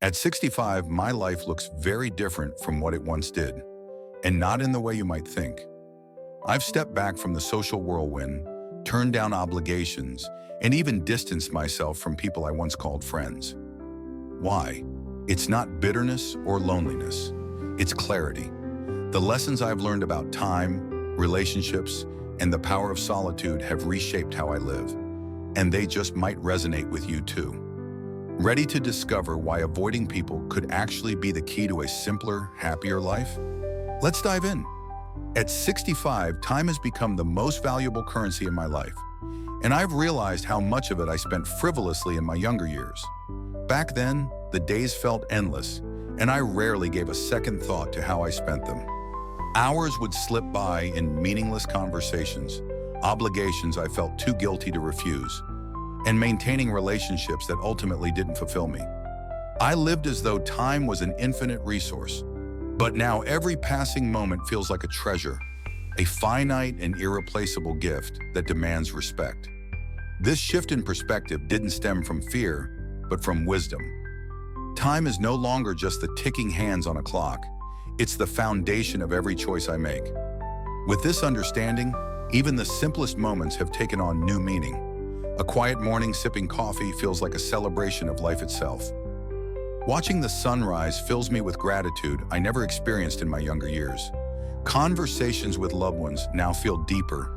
At 65, my life looks very different from what it once did, and not in the way you might think. I've stepped back from the social whirlwind, turned down obligations, and even distanced myself from people I once called friends. Why? It's not bitterness or loneliness. It's clarity. The lessons I've learned about time, relationships, and the power of solitude have reshaped how I live, and they just might resonate with you too. Ready to discover why avoiding people could actually be the key to a simpler, happier life? Let's dive in. At 65, time has become the most valuable currency in my life, and I've realized how much of it I spent frivolously in my younger years. Back then, the days felt endless, and I rarely gave a second thought to how I spent them. Hours would slip by in meaningless conversations, obligations I felt too guilty to refuse, and maintaining relationships that ultimately didn't fulfill me. I lived as though time was an infinite resource, but now every passing moment feels like a treasure, a finite and irreplaceable gift that demands respect. This shift in perspective didn't stem from fear, but from wisdom. Time is no longer just the ticking hands on a clock. It's the foundation of every choice I make. With this understanding, even the simplest moments have taken on new meaning. A quiet morning sipping coffee feels like a celebration of life itself. Watching the sunrise fills me with gratitude I never experienced in my younger years. Conversations with loved ones now feel deeper,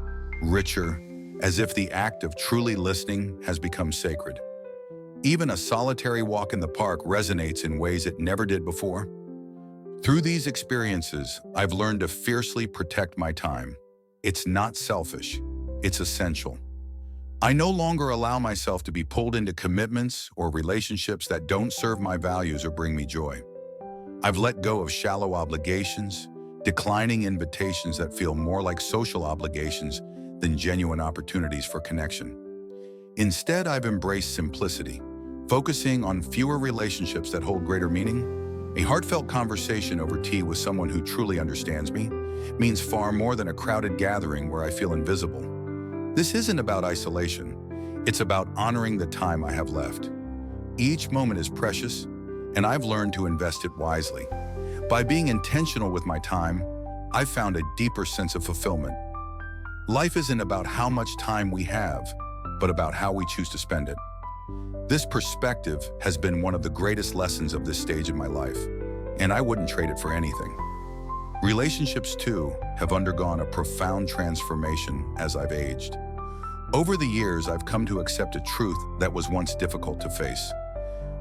richer, as if the act of truly listening has become sacred. Even a solitary walk in the park resonates in ways it never did before. Through these experiences, I've learned to fiercely protect my time. It's not selfish, it's essential. I no longer allow myself to be pulled into commitments or relationships that don't serve my values or bring me joy. I've let go of shallow obligations, declining invitations that feel more like social obligations than genuine opportunities for connection. Instead, I've embraced simplicity, focusing on fewer relationships that hold greater meaning. A heartfelt conversation over tea with someone who truly understands me means far more than a crowded gathering where I feel invisible. This isn't about isolation. It's about honoring the time I have left. Each moment is precious, and I've learned to invest it wisely. By being intentional with my time, I've found a deeper sense of fulfillment. Life isn't about how much time we have, but about how we choose to spend it. This perspective has been one of the greatest lessons of this stage in my life, and I wouldn't trade it for anything. Relationships, too, have undergone a profound transformation as I've aged. Over the years, I've come to accept a truth that was once difficult to face.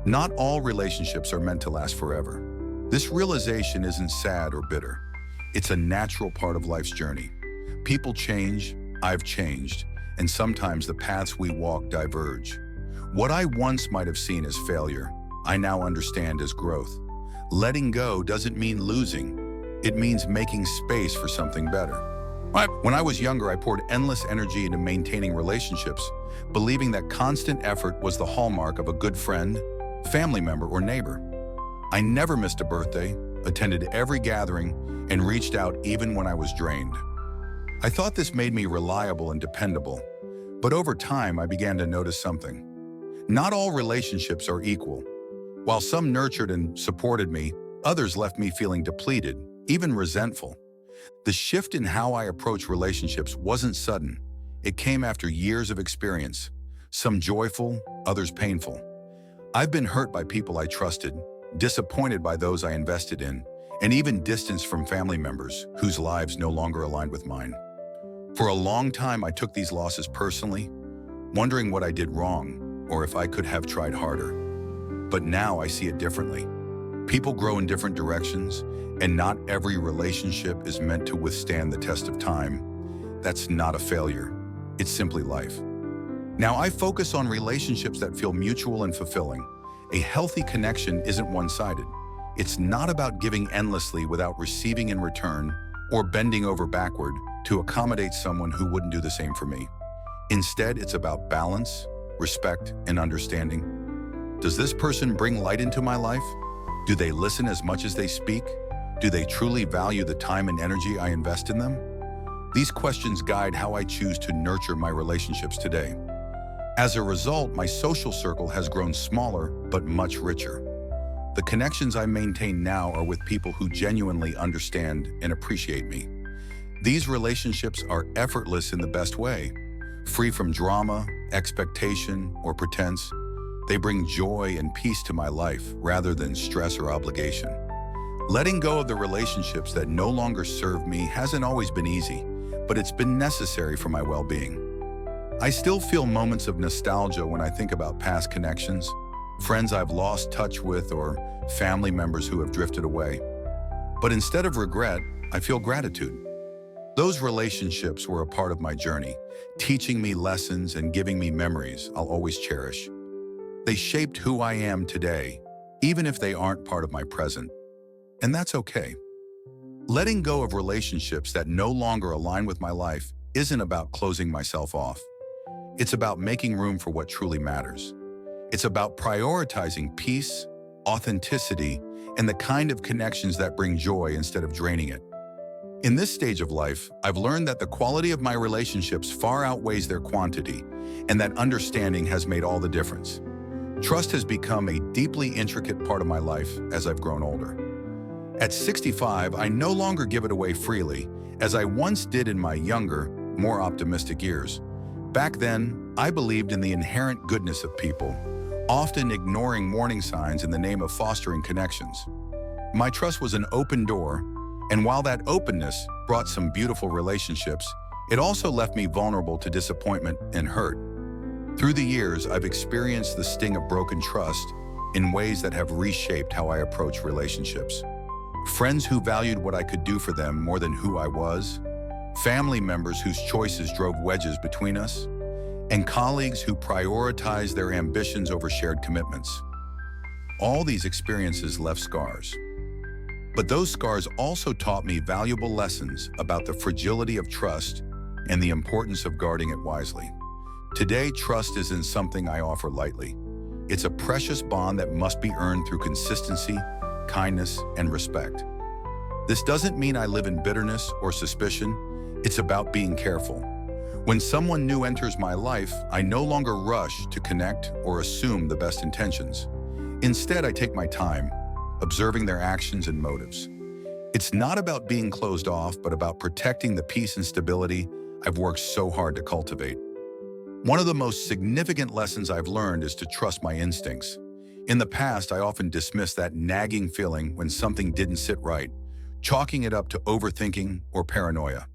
Not all relationships are meant to last forever. This realization isn't sad or bitter. It's a natural part of life's journey. People change, I've changed, and sometimes the paths we walk diverge. What I once might have seen as failure, I now understand as growth. Letting go doesn't mean losing. It means making space for something better. When I was younger, I poured endless energy into maintaining relationships, believing that constant effort was the hallmark of a good friend, family member, or neighbor. I never missed a birthday, attended every gathering, and reached out even when I was drained. I thought this made me reliable and dependable, but over time I began to notice something. Not all relationships are equal. While some nurtured and supported me, others left me feeling depleted, even resentful. The shift in how I approach relationships wasn't sudden. It came after years of experience, some joyful, others painful. I've been hurt by people I trusted, disappointed by those I invested in, and even distanced from family members whose lives no longer aligned with mine. For a long time, I took these losses personally, wondering what I did wrong or if I could have tried harder. But now I see it differently. People grow in different directions, and not every relationship is meant to withstand the test of time. That's not a failure. It's simply life. Now I focus on relationships that feel mutual and fulfilling. A healthy connection isn't one-sided. It's not about giving endlessly without receiving in return or bending over backward to accommodate someone who wouldn't do the same for me. Instead, it's about balance, respect, and understanding. Does this person bring light into my life? Do they listen as much as they speak? Do they truly value the time and energy I invest in them? These questions guide how I choose to nurture my relationships today. As a result, my social circle has grown smaller but much richer. The connections I maintain now are with people who genuinely understand and appreciate me. These relationships are effortless in the best way, free from drama, expectation, or pretense. They bring joy and peace to my life rather than stress or obligation. Letting go of the relationships that no longer serve me hasn't always been easy, but it's been necessary for my well-being. I still feel moments of nostalgia when I think about past connections, friends I've lost touch with, or family members who have drifted away. But instead of regret, I feel gratitude. Those relationships were a part of my journey, teaching me lessons and giving me memories I'll always cherish. They shaped who I am today, even if they aren't part of my present. And that's okay. Letting go of relationships that no longer align with my life isn't about closing myself off. It's about making room for what truly matters. It's about prioritizing peace, authenticity, and the kind of connections that bring joy instead of draining it. In this stage of life, I've learned that the quality of my relationships far outweighs their quantity, and that understanding has made all the difference. Trust has become a deeply intricate part of my life as I've grown older. At 65, I no longer give it away freely, as I once did in my younger, more optimistic years. Back then, I believed in the inherent goodness of people, often ignoring warning signs in the name of fostering connections. My trust was an open door, and while that openness brought some beautiful relationships, it also left me vulnerable to disappointment and hurt. Through the years, I've experienced the sting of broken trust in ways that have reshaped how I approach relationships. Friends who valued what I could do for them more than who I was, family members whose choices drove wedges between us, and colleagues who prioritized their ambitions over shared commitments. All these experiences left scars. But those scars also taught me valuable lessons about the fragility of trust and the importance of guarding it wisely. Today, trust isn't something I offer lightly. It's a precious bond that must be earned through consistency, kindness, and respect. This doesn't mean I live in bitterness or suspicion. It's about being careful. When someone new enters my life, I no longer rush to connect or assume the best intentions. Instead, I take my time, observing their actions and motives. It's not about being closed off, but about protecting the peace and stability I've worked so hard to cultivate. One of the most significant lessons I've learned is to trust my instincts. In the past, I often dismissed that nagging feeling when something didn't sit right, chalking it up to overthinking or paranoia.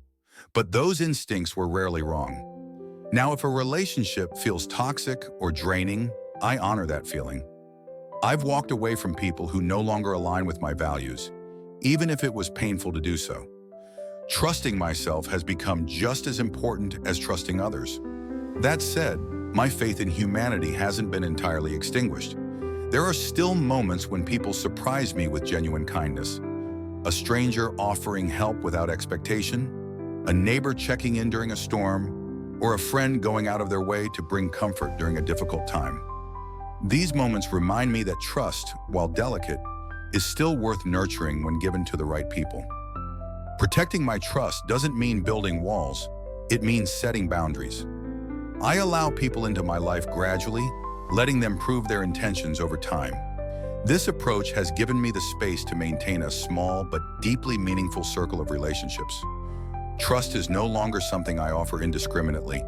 But those instincts were rarely wrong. Now, if a relationship feels toxic or draining, I honor that feeling. I've walked away from people who no longer align with my values, even if it was painful to do so. Trusting myself has become just as important as trusting others. That said, my faith in humanity hasn't been entirely extinguished. There are still moments when people surprise me with genuine kindness. A stranger offering help without expectation, a neighbor checking in during a storm, or a friend going out of their way to bring comfort during a difficult time. These moments remind me that trust, while delicate, is still worth nurturing when given to the right people. Protecting my trust doesn't mean building walls, it means setting boundaries. I allow people into my life gradually, letting them prove their intentions over time. This approach has given me the space to maintain a small but deeply meaningful circle of relationships. Trust is no longer something I offer indiscriminately.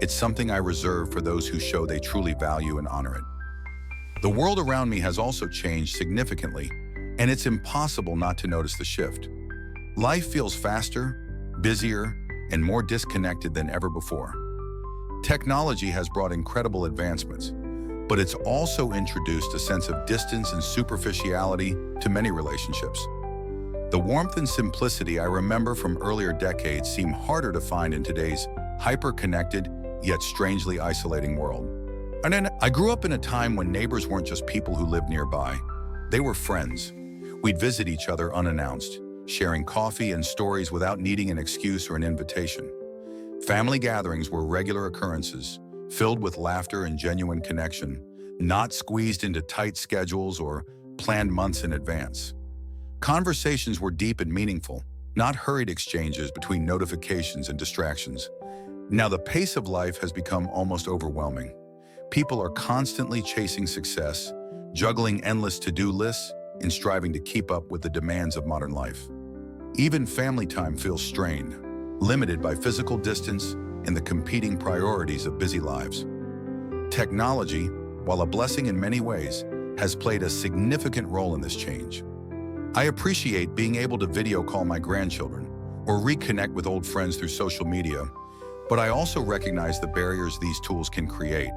It's something I reserve for those who show they truly value and honor it. The world around me has also changed significantly, and it's impossible not to notice the shift. Life feels faster, busier, and more disconnected than ever before. Technology has brought incredible advancements, but it's also introduced a sense of distance and superficiality to many relationships. The warmth and simplicity I remember from earlier decades seem harder to find in today's hyper-connected, yet strangely isolating world. And then I grew up in a time when neighbors weren't just people who lived nearby. They were friends. We'd visit each other unannounced, sharing coffee and stories without needing an excuse or an invitation. Family gatherings were regular occurrences, filled with laughter and genuine connection, not squeezed into tight schedules or planned months in advance. Conversations were deep and meaningful, not hurried exchanges between notifications and distractions. Now the pace of life has become almost overwhelming. People are constantly chasing success, juggling endless to-do lists and striving to keep up with the demands of modern life. Even family time feels strained, limited by physical distance and the competing priorities of busy lives. Technology, while a blessing in many ways, has played a significant role in this change. I appreciate being able to video call my grandchildren or reconnect with old friends through social media, but I also recognize the barriers these tools can create.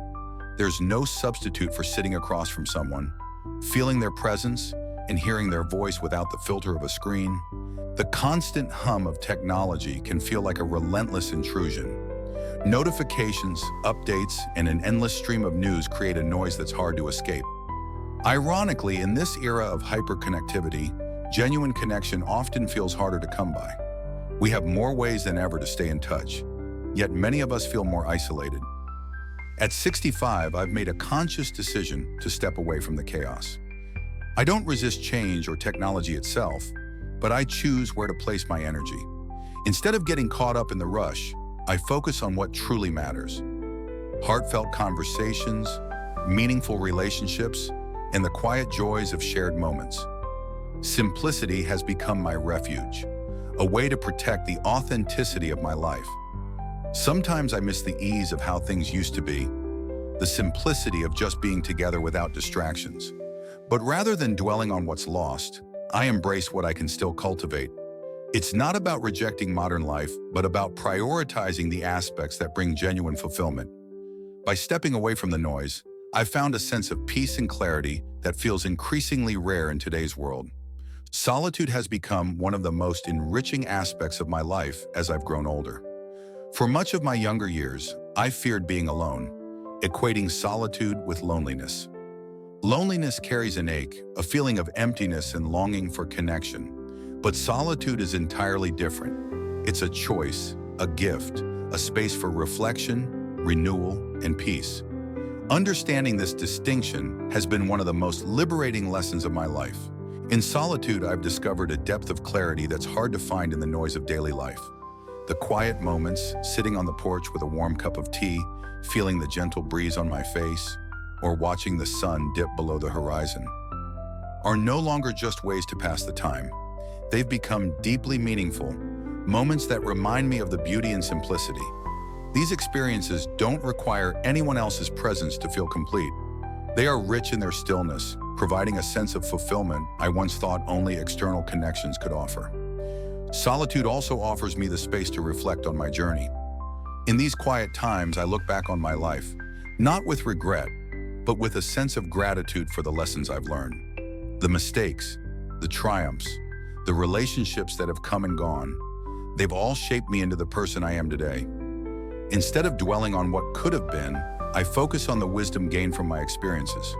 There's no substitute for sitting across from someone, feeling their presence, and hearing their voice without the filter of a screen. The constant hum of technology can feel like a relentless intrusion. Notifications, updates, and an endless stream of news create a noise that's hard to escape. Ironically, in this era of hyperconnectivity, genuine connection often feels harder to come by. We have more ways than ever to stay in touch, yet many of us feel more isolated. At 65, I've made a conscious decision to step away from the chaos. I don't resist change or technology itself, but I choose where to place my energy. Instead of getting caught up in the rush, I focus on what truly matters. Heartfelt conversations, meaningful relationships, and the quiet joys of shared moments. Simplicity has become my refuge, a way to protect the authenticity of my life. Sometimes I miss the ease of how things used to be, the simplicity of just being together without distractions. But rather than dwelling on what's lost, I embrace what I can still cultivate. It's not about rejecting modern life, but about prioritizing the aspects that bring genuine fulfillment. By stepping away from the noise, I've found a sense of peace and clarity that feels increasingly rare in today's world. Solitude has become one of the most enriching aspects of my life as I've grown older. For much of my younger years, I feared being alone, equating solitude with loneliness. Loneliness carries an ache, a feeling of emptiness and longing for connection. But solitude is entirely different. It's a choice, a gift, a space for reflection, renewal, and peace. Understanding this distinction has been one of the most liberating lessons of my life. In solitude, I've discovered a depth of clarity that's hard to find in the noise of daily life. The quiet moments, sitting on the porch with a warm cup of tea, feeling the gentle breeze on my face, or watching the sun dip below the horizon, are no longer just ways to pass the time. They've become deeply meaningful, moments that remind me of the beauty and simplicity. These experiences don't require anyone else's presence to feel complete. They are rich in their stillness, providing a sense of fulfillment I once thought only external connections could offer. Solitude also offers me the space to reflect on my journey. In these quiet times, I look back on my life, not with regret, but with a sense of gratitude for the lessons I've learned. The mistakes, the triumphs, the relationships that have come and gone, they've all shaped me into the person I am today. Instead of dwelling on what could have been, I focus on the wisdom gained from my experiences.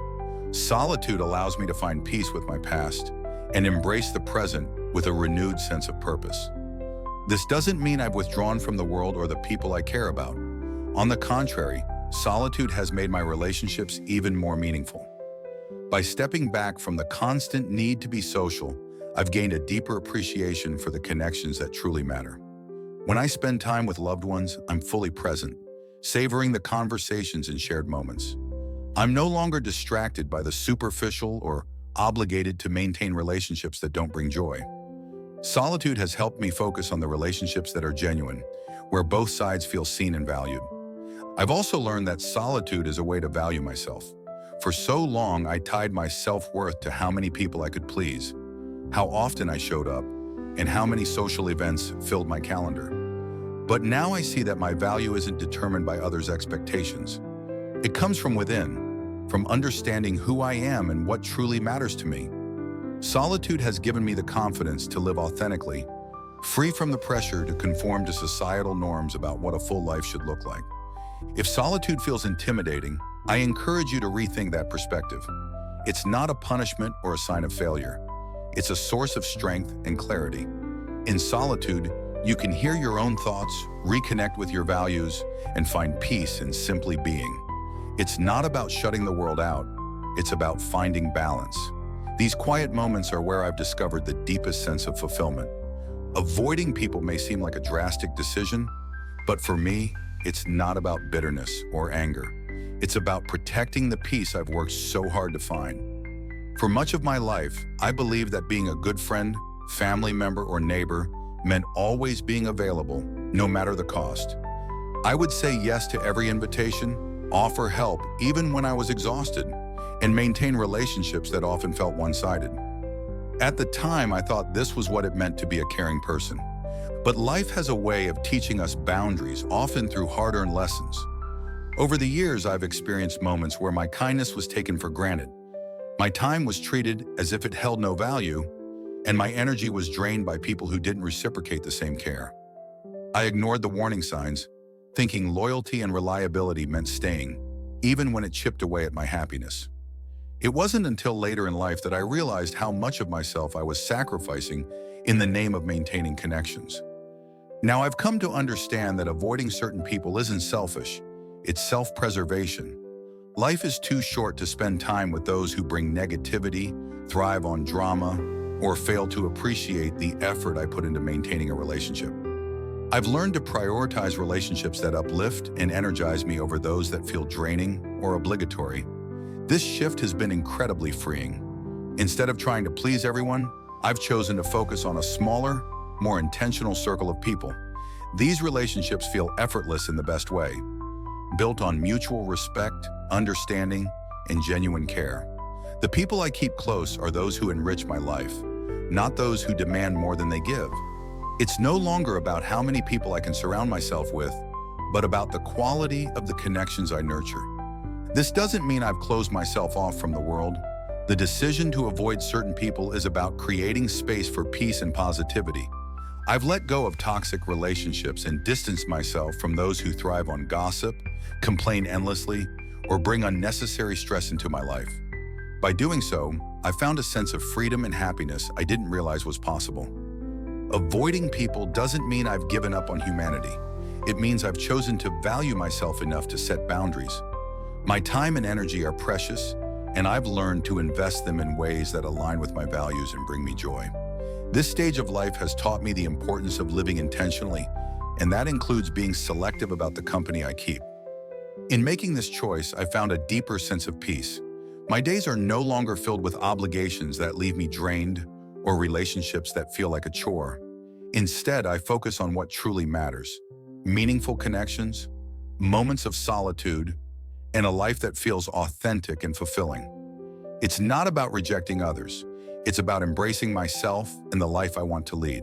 Solitude allows me to find peace with my past and embrace the present with a renewed sense of purpose. This doesn't mean I've withdrawn from the world or the people I care about. On the contrary, solitude has made my relationships even more meaningful. By stepping back from the constant need to be social, I've gained a deeper appreciation for the connections that truly matter. When I spend time with loved ones, I'm fully present, savoring the conversations and shared moments. I'm no longer distracted by the superficial or obligated to maintain relationships that don't bring joy. Solitude has helped me focus on the relationships that are genuine, where both sides feel seen and valued. I've also learned that solitude is a way to value myself. For so long, I tied my self-worth to how many people I could please, how often I showed up, and how many social events filled my calendar. But now I see that my value isn't determined by others' expectations. It comes from within, from understanding who I am and what truly matters to me. Solitude has given me the confidence to live authentically, free from the pressure to conform to societal norms about what a full life should look like. If solitude feels intimidating, I encourage you to rethink that perspective. It's not a punishment or a sign of failure. It's a source of strength and clarity. In solitude, you can hear your own thoughts, reconnect with your values, and find peace in simply being. It's not about shutting the world out. It's about finding balance. These quiet moments are where I've discovered the deepest sense of fulfillment. Avoiding people may seem like a drastic decision, but for me, it's not about bitterness or anger. It's about protecting the peace I've worked so hard to find. For much of my life, I believed that being a good friend, family member, or neighbor meant always being available, no matter the cost. I would say yes to every invitation, offer help even when I was exhausted, and maintain relationships that often felt one-sided. At the time, I thought this was what it meant to be a caring person. But life has a way of teaching us boundaries, often through hard-earned lessons. Over the years, I've experienced moments where my kindness was taken for granted. My time was treated as if it held no value, and my energy was drained by people who didn't reciprocate the same care. I ignored the warning signs, thinking loyalty and reliability meant staying, even when it chipped away at my happiness. It wasn't until later in life that I realized how much of myself I was sacrificing in the name of maintaining connections. Now, I've come to understand that avoiding certain people isn't selfish, it's self-preservation. Life is too short to spend time with those who bring negativity, thrive on drama, or fail to appreciate the effort I put into maintaining a relationship. I've learned to prioritize relationships that uplift and energize me over those that feel draining or obligatory. This shift has been incredibly freeing. Instead of trying to please everyone, I've chosen to focus on a smaller, more intentional circle of people. These relationships feel effortless in the best way, built on mutual respect, understanding, and genuine care. The people I keep close are those who enrich my life, not those who demand more than they give. It's no longer about how many people I can surround myself with, but about the quality of the connections I nurture. This doesn't mean I've closed myself off from the world. The decision to avoid certain people is about creating space for peace and positivity. I've let go of toxic relationships and distanced myself from those who thrive on gossip, complain endlessly, or bring unnecessary stress into my life. By doing so, I found a sense of freedom and happiness I didn't realize was possible. Avoiding people doesn't mean I've given up on humanity. It means I've chosen to value myself enough to set boundaries. My time and energy are precious, and I've learned to invest them in ways that align with my values and bring me joy. This stage of life has taught me the importance of living intentionally, and that includes being selective about the company I keep. In making this choice, I found a deeper sense of peace. My days are no longer filled with obligations that leave me drained or relationships that feel like a chore. Instead, I focus on what truly matters: meaningful connections, moments of solitude, and a life that feels authentic and fulfilling. It's not about rejecting others. It's about embracing myself and the life I want to lead.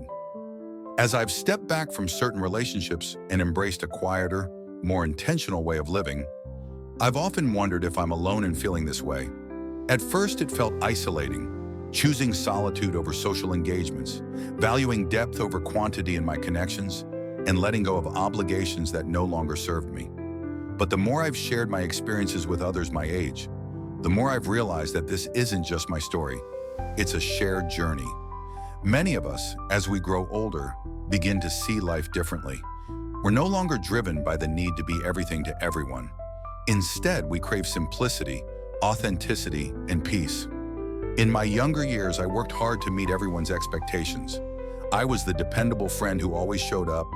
As I've stepped back from certain relationships and embraced a quieter, more intentional way of living, I've often wondered if I'm alone in feeling this way. At first, it felt isolating, choosing solitude over social engagements, valuing depth over quantity in my connections, and letting go of obligations that no longer served me. But the more I've shared my experiences with others my age, the more I've realized that this isn't just my story. It's a shared journey. Many of us, as we grow older, begin to see life differently. We're no longer driven by the need to be everything to everyone. Instead, we crave simplicity, authenticity, and peace. In my younger years, I worked hard to meet everyone's expectations. I was the dependable friend who always showed up,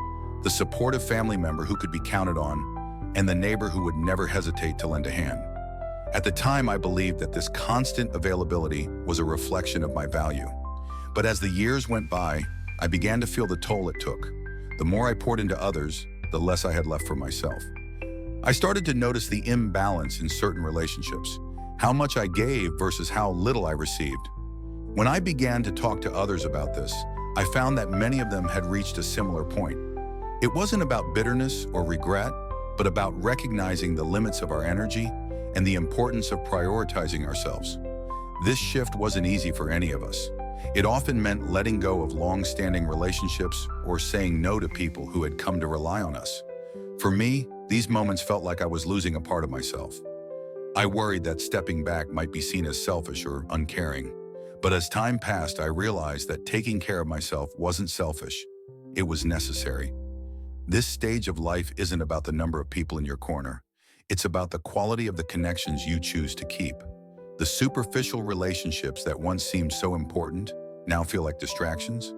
the supportive family member who could be counted on, and the neighbor who would never hesitate to lend a hand. At the time, I believed that this constant availability was a reflection of my value. But as the years went by, I began to feel the toll it took. The more I poured into others, the less I had left for myself. I started to notice the imbalance in certain relationships, how much I gave versus how little I received. When I began to talk to others about this, I found that many of them had reached a similar point. It wasn't about bitterness or regret, but about recognizing the limits of our energy and the importance of prioritizing ourselves. This shift wasn't easy for any of us. It often meant letting go of long-standing relationships or saying no to people who had come to rely on us. For me, these moments felt like I was losing a part of myself. I worried that stepping back might be seen as selfish or uncaring. But as time passed, I realized that taking care of myself wasn't selfish. It was necessary. This stage of life isn't about the number of people in your corner. It's about the quality of the connections you choose to keep. The superficial relationships that once seemed so important now feel like distractions.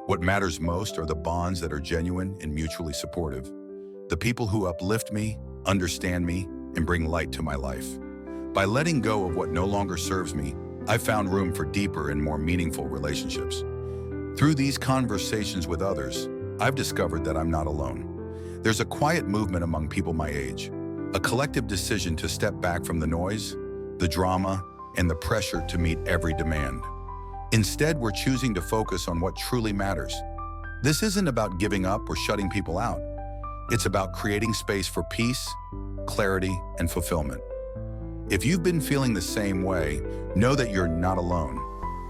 What matters most are the bonds that are genuine and mutually supportive. The people who uplift me, understand me, and bring light to my life. By letting go of what no longer serves me, I've found room for deeper and more meaningful relationships. Through these conversations with others, I've discovered that I'm not alone. There's a quiet movement among people my age, a collective decision to step back from the noise, the drama, and the pressure to meet every demand. Instead, we're choosing to focus on what truly matters. This isn't about giving up or shutting people out. It's about creating space for peace, clarity, and fulfillment. If you've been feeling the same way, know that you're not alone.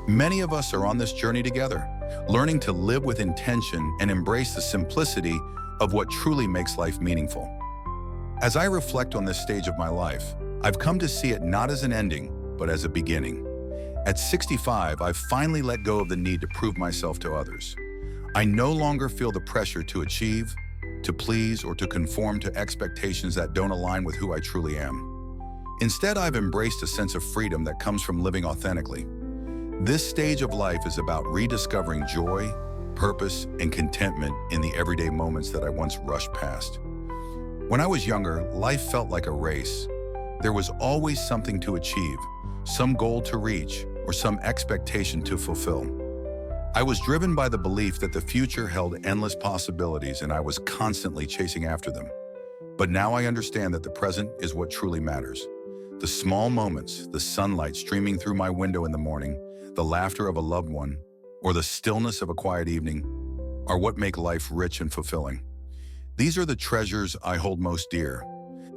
Many of us are on this journey together, learning to live with intention and embrace the simplicity of what truly makes life meaningful. As I reflect on this stage of my life, I've come to see it not as an ending, but as a beginning. At 65, I've finally let go of the need to prove myself to others. I no longer feel the pressure to achieve, to please, or to conform to expectations that don't align with who I truly am. Instead, I've embraced a sense of freedom that comes from living authentically. This stage of life is about rediscovering joy, purpose, and contentment in the everyday moments that I once rushed past. When I was younger, life felt like a race. There was always something to achieve, some goal to reach, or some expectation to fulfill. I was driven by the belief that the future held endless possibilities and I was constantly chasing after them. But now I understand that the present is what truly matters. The small moments, the sunlight streaming through my window in the morning, the laughter of a loved one, or the stillness of a quiet evening, are what make life rich and fulfilling. These are the treasures I hold most dear.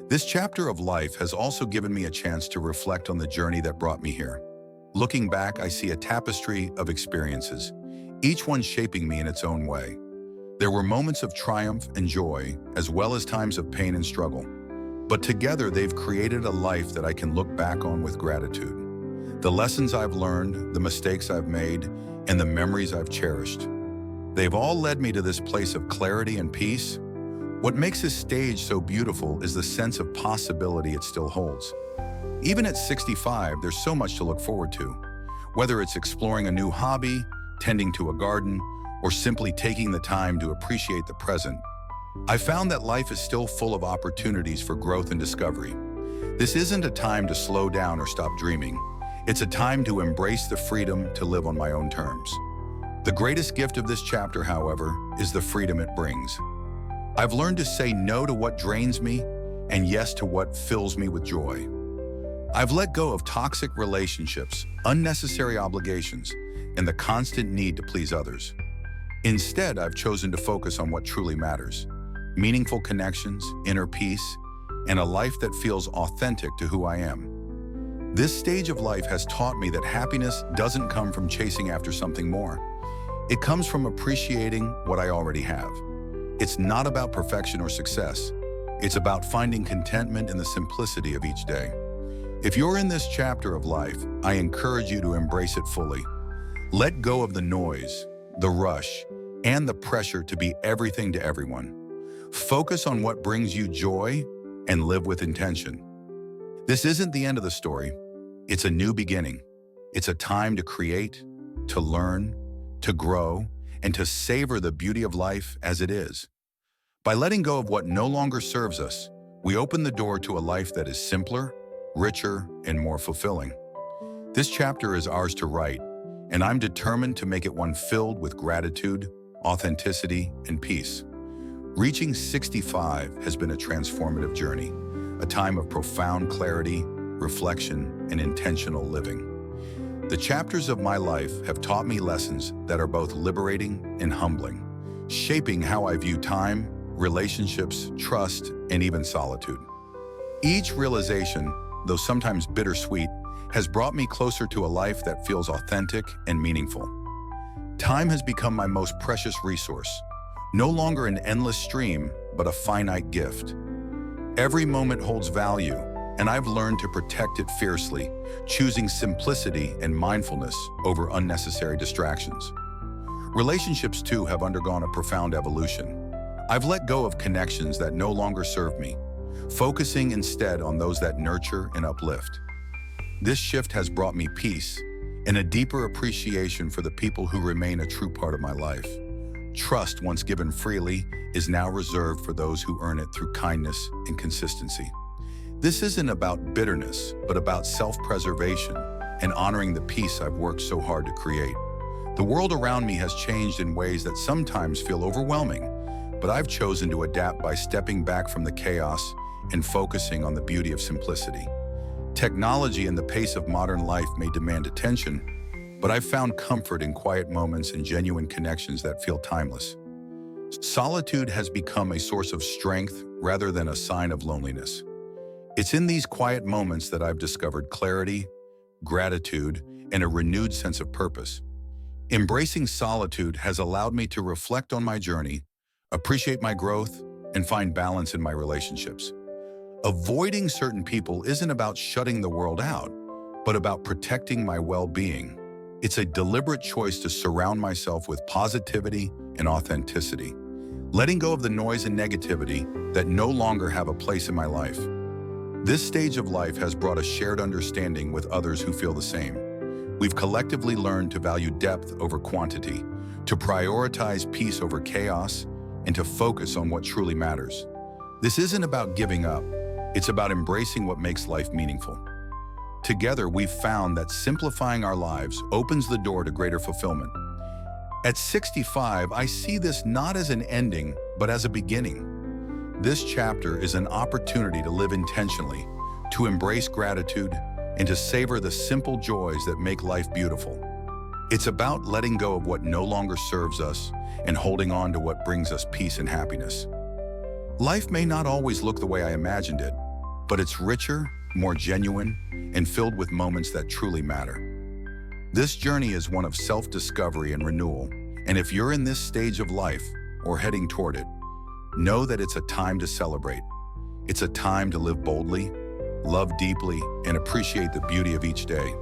This chapter of life has also given me a chance to reflect on the journey that brought me here. Looking back, I see a tapestry of experiences, each one shaping me in its own way. There were moments of triumph and joy, as well as times of pain and struggle. But together, they've created a life that I can look back on with gratitude. The lessons I've learned, the mistakes I've made, and the memories I've cherished. They've all led me to this place of clarity and peace. What makes this stage so beautiful is the sense of possibility it still holds. Even at 65, there's so much to look forward to. Whether it's exploring a new hobby, tending to a garden, or simply taking the time to appreciate the present, I found that life is still full of opportunities for growth and discovery. This isn't a time to slow down or stop dreaming. It's a time to embrace the freedom to live on my own terms. The greatest gift of this chapter, however, is the freedom it brings. I've learned to say no to what drains me and yes to what fills me with joy. I've let go of toxic relationships, unnecessary obligations, and the constant need to please others. Instead, I've chosen to focus on what truly matters: meaningful connections, inner peace, and a life that feels authentic to who I am. This stage of life has taught me that happiness doesn't come from chasing after something more. It comes from appreciating what I already have. It's not about perfection or success. It's about finding contentment in the simplicity of each day. If you're in this chapter of life, I encourage you to embrace it fully. Let go of the noise, the rush, and the pressure to be everything to everyone. Focus on what brings you joy and live with intention. This isn't the end of the story. It's a new beginning. It's a time to create, to learn, to grow, and to savor the beauty of life as it is. By letting go of what no longer serves us, we open the door to a life that is simpler, richer, and more fulfilling. This chapter is ours to write, and I'm determined to make it one filled with gratitude, authenticity, and peace. Reaching 65 has been a transformative journey, a time of profound clarity, reflection, and intentional living. The chapters of my life have taught me lessons that are both liberating and humbling, shaping how I view time, relationships, trust, and even solitude. Each realization, though sometimes bittersweet, has brought me closer to a life that feels authentic and meaningful. Time has become my most precious resource, no longer an endless stream, but a finite gift. Every moment holds value, and I've learned to protect it fiercely, choosing simplicity and mindfulness over unnecessary distractions. Relationships, too, have undergone a profound evolution. I've let go of connections that no longer serve me, focusing instead on those that nurture and uplift. This shift has brought me peace and a deeper appreciation for the people who remain a true part of my life. Trust, once given freely, is now reserved for those who earn it through kindness and consistency. This isn't about bitterness, but about self-preservation, and honoring the peace I've worked so hard to create. The world around me has changed in ways that sometimes feel overwhelming, but I've chosen to adapt by stepping back from the chaos and focusing on the beauty of simplicity. Technology and the pace of modern life may demand attention, but I've found comfort in quiet moments and genuine connections that feel timeless. Solitude has become a source of strength rather than a sign of loneliness. It's in these quiet moments that I've discovered clarity, gratitude, and a renewed sense of purpose. Embracing solitude has allowed me to reflect on my journey, appreciate my growth, and find balance in my relationships. Avoiding certain people isn't about shutting the world out, but about protecting my well-being. It's a deliberate choice to surround myself with positivity and authenticity, letting go of the noise and negativity that no longer have a place in my life. This stage of life has brought a shared understanding with others who feel the same. We've collectively learned to value depth over quantity, to prioritize peace over chaos, and to focus on what truly matters. This isn't about giving up. It's about embracing what makes life meaningful. Together, we've found that simplifying our lives opens the door to greater fulfillment. At 65, I see this not as an ending, but as a beginning. This chapter is an opportunity to live intentionally, to embrace gratitude, and to savor the simple joys that make life beautiful. It's about letting go of what no longer serves us and holding on to what brings us peace and happiness. Life may not always look the way I imagined it, but it's richer, more genuine, and filled with moments that truly matter. This journey is one of self-discovery and renewal, and if you're in this stage of life or heading toward it, know that it's a time to celebrate. It's a time to live boldly, love deeply, and appreciate the beauty of each day.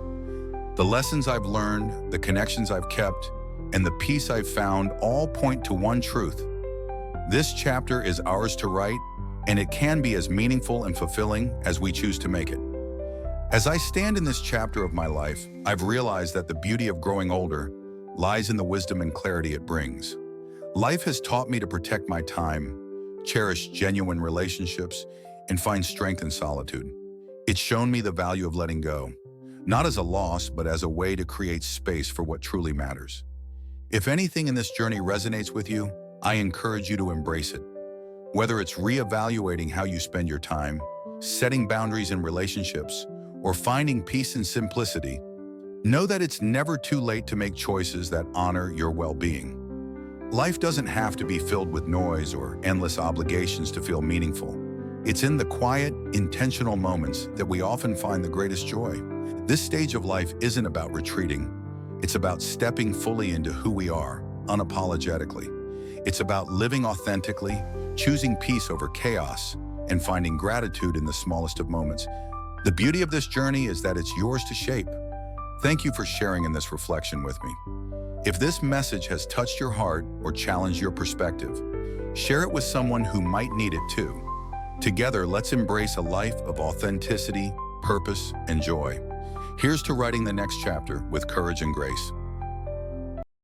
The lessons I've learned, the connections I've kept, and the peace I've found all point to one truth. This chapter is ours to write, and it can be as meaningful and fulfilling as we choose to make it. As I stand in this chapter of my life, I've realized that the beauty of growing older lies in the wisdom and clarity it brings. Life has taught me to protect my time, cherish genuine relationships, and find strength in solitude. It's shown me the value of letting go, not as a loss, but as a way to create space for what truly matters. If anything in this journey resonates with you, I encourage you to embrace it. Whether it's reevaluating how you spend your time, setting boundaries in relationships, or finding peace in simplicity, know that it's never too late to make choices that honor your well-being. Life doesn't have to be filled with noise or endless obligations to feel meaningful. It's in the quiet, intentional moments that we often find the greatest joy. This stage of life isn't about retreating. It's about stepping fully into who we are, unapologetically. It's about living authentically, choosing peace over chaos, and finding gratitude in the smallest of moments. The beauty of this journey is that it's yours to shape. Thank you for sharing in this reflection with me. If this message has touched your heart or challenged your perspective, share it with someone who might need it too. Together, let's embrace a life of authenticity, purpose, and joy. Here's to writing the next chapter with courage and grace.